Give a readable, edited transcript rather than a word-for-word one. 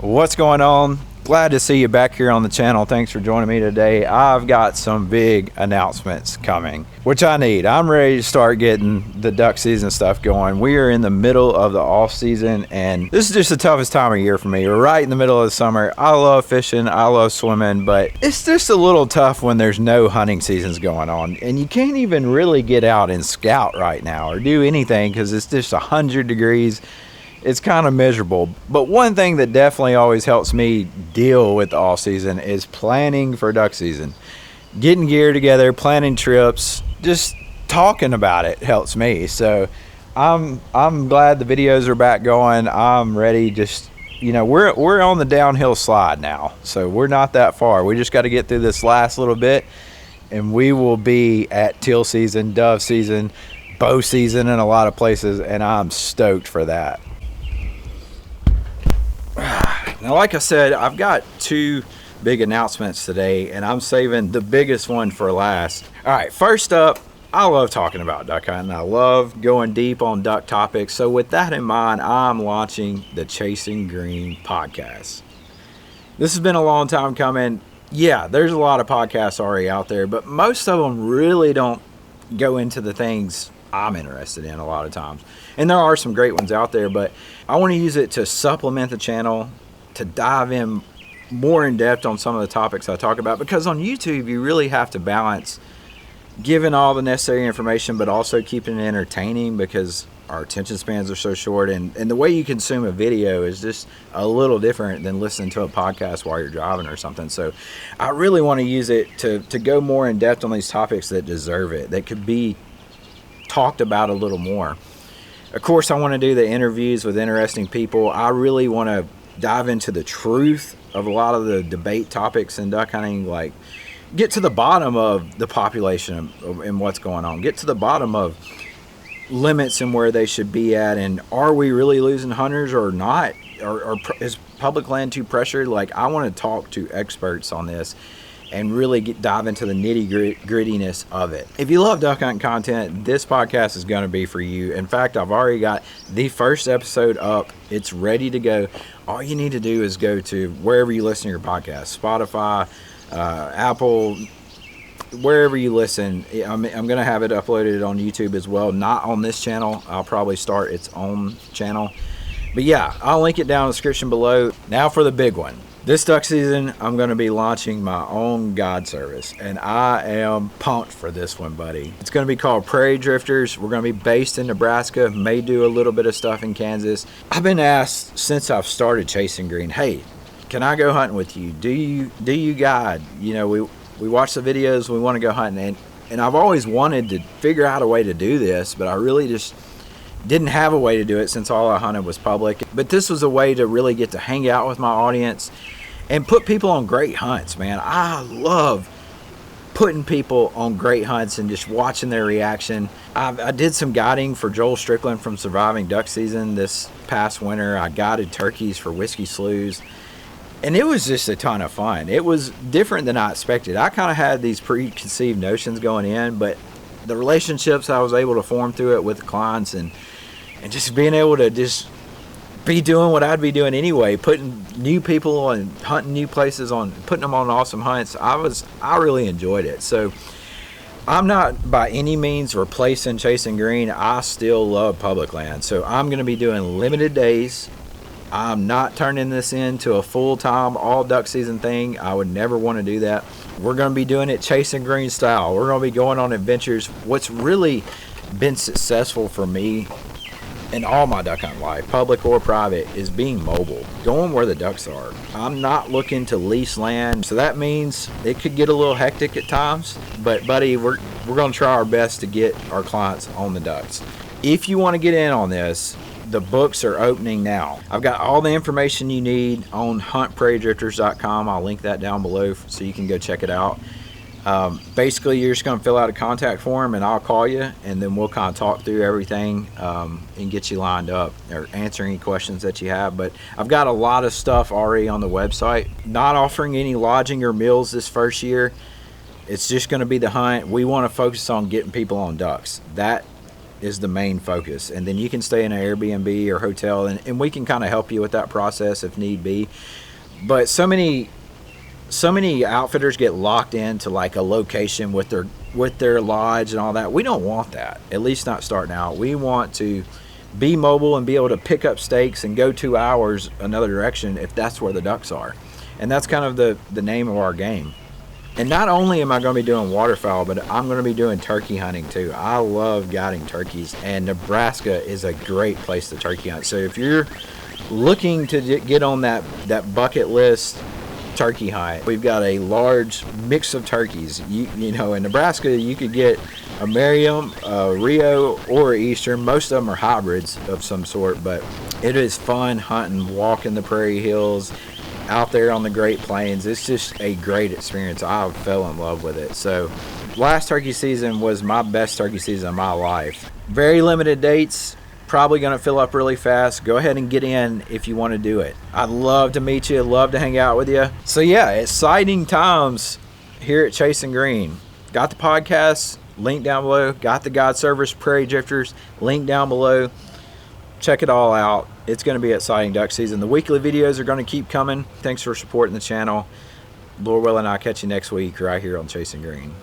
What's going on? Glad to see you back here on the channel. Thanks for joining me today. I've got some big announcements coming, which I need. I'm ready to start getting the duck season stuff going. We are in the middle of the off season, and this is just the toughest time of year for me. We're right in the middle of the summer. I love fishing, I love swimming, but it's just a little tough when there's no hunting seasons going on, and you can't even really get out and scout right now or do anything because it's just 100 degrees. It's kind of miserable. But one thing that definitely always helps me deal with the off season is planning for duck season. Getting gear together, planning trips, just talking about it helps me. So I'm glad the videos are back going. I'm ready. Just, you know, we're on the downhill slide now. So we're not that far. We just got to get through this last little bit and we will be at teal season, dove season, bow season in a lot of places, and I'm stoked for that. Now, like I said, I've got two big announcements today, and I'm saving the biggest one for last. All right, first up, I love talking about duck hunting. I love going deep on duck topics. So with that in mind, I'm launching the Chasing Green podcast. This has been a long time coming. Yeah, there's a lot of podcasts already out there, but most of them really don't go into the things I'm interested in a lot of times. And there are some great ones out there, but I want to use it to supplement the channel, to dive in more in depth on some of the topics I talk about, because on YouTube you really have to balance giving all the necessary information but also keeping it entertaining, because our attention spans are so short, and the way you consume a video is just a little different than listening to a podcast while you're driving or something. So I really want to use it to go more in depth on these topics that deserve it, that could be talked about a little more. Of course, I want to do the interviews with interesting people. I really want to dive into the truth of a lot of the debate topics in duck hunting, like get to the bottom of the population and what's going on, get to the bottom of limits and where they should be at, and are we really losing hunters or not, or is public land too pressured? Like, I want to talk to experts on this and really dive into the nitty-grittiness of it. If you love duck hunting content, this podcast is going to be for you. In fact, I've already got the first episode up. It's ready to go. All you need to do is go to wherever you listen to your podcast, Spotify, Apple, wherever you listen. I'm going to have it uploaded on YouTube as well, not on this channel. I'll probably start its own channel. But yeah, I'll link it down in the description below. Now for the big one. This duck season, I'm going to be launching my own guide service, and I am pumped for this one, buddy. It's going to be called Prairie Drifters. We're going to be based in Nebraska, may do a little bit of stuff in Kansas. I've been asked since I've started Chasing Green, hey, can I go hunting with you? Do you guide? You know, we watch the videos, we want to go hunting, and I've always wanted to figure out a way to do this, but I really just didn't have a way to do it since all I hunted was public. But this was a way to really get to hang out with my audience and put people on great hunts, man. I love putting people on great hunts and just watching their reaction. I did some guiding for Joel Strickland from Surviving Duck Season this past winter. I guided turkeys for Whiskey Sloughs, and it was just a ton of fun. It was different than I expected. I kind of had these preconceived notions going in, but the relationships I was able to form through it with clients, and just being able to just be doing what I'd be doing anyway, putting new people on, hunting new places on, putting them on awesome hunts. I really enjoyed it. So I'm not by any means replacing Chasing Green. I still love public land. So I'm going to be doing limited days. I'm not turning this into a full-time all duck season thing. I would never want to do that. We're going to be doing it Chasing Green style. We're going to be going on adventures. What's really been successful for me in all my duck hunting life, public or private, is being mobile, going where the ducks are. I'm not looking to lease land, so that means it could get a little hectic at times, but buddy, we're going to try our best to get our clients on the ducks. If you want to get in on this, the books are opening now. I've got all the information you need on huntprairiedrifters.com. I'll link that down below so you can go check it out. Basically, you're just going to fill out a contact form and I'll call you, and then we'll kind of talk through everything and get you lined up or answer any questions that you have. But I've got a lot of stuff already on the website. Not offering any lodging or meals this first year. It's just going to be the hunt. We want to focus on getting people on ducks. That is the main focus, and then you can stay in an Airbnb or hotel, and we can kind of help you with that process if need be. But so many outfitters get locked into like a location with their lodge and all that. We don't want that, at least not starting out. We want to be mobile and be able to pick up stakes and go 2 hours another direction if that's where the ducks are. And that's kind of the name of our game. And not only am I going to be doing waterfowl, but I'm going to be doing turkey hunting too. I love guiding turkeys, and Nebraska is a great place to turkey hunt. So if you're looking to get on that bucket list turkey hunt, we've got a large mix of turkeys. You know, in Nebraska, you could get a Merriam, a Rio, or Eastern. Most of them are hybrids of some sort, but it is fun hunting, walking the prairie hills, out there on the Great Plains. It's just a great experience. I fell in love with it. So last turkey season was my best turkey season of my life. Very limited dates, probably going to fill up really fast. Go ahead and get in if you want to do it. I'd love to meet you, love to hang out with you. So yeah, exciting times here at Chasing Green. Got the podcast, link down below. Got the guide service, Prairie Drifters, link down below. Check it all out. It's going to be exciting duck season. The weekly videos are going to keep coming. Thanks for supporting the channel. Lord willing, I'll catch you next week right here on Chasing Green.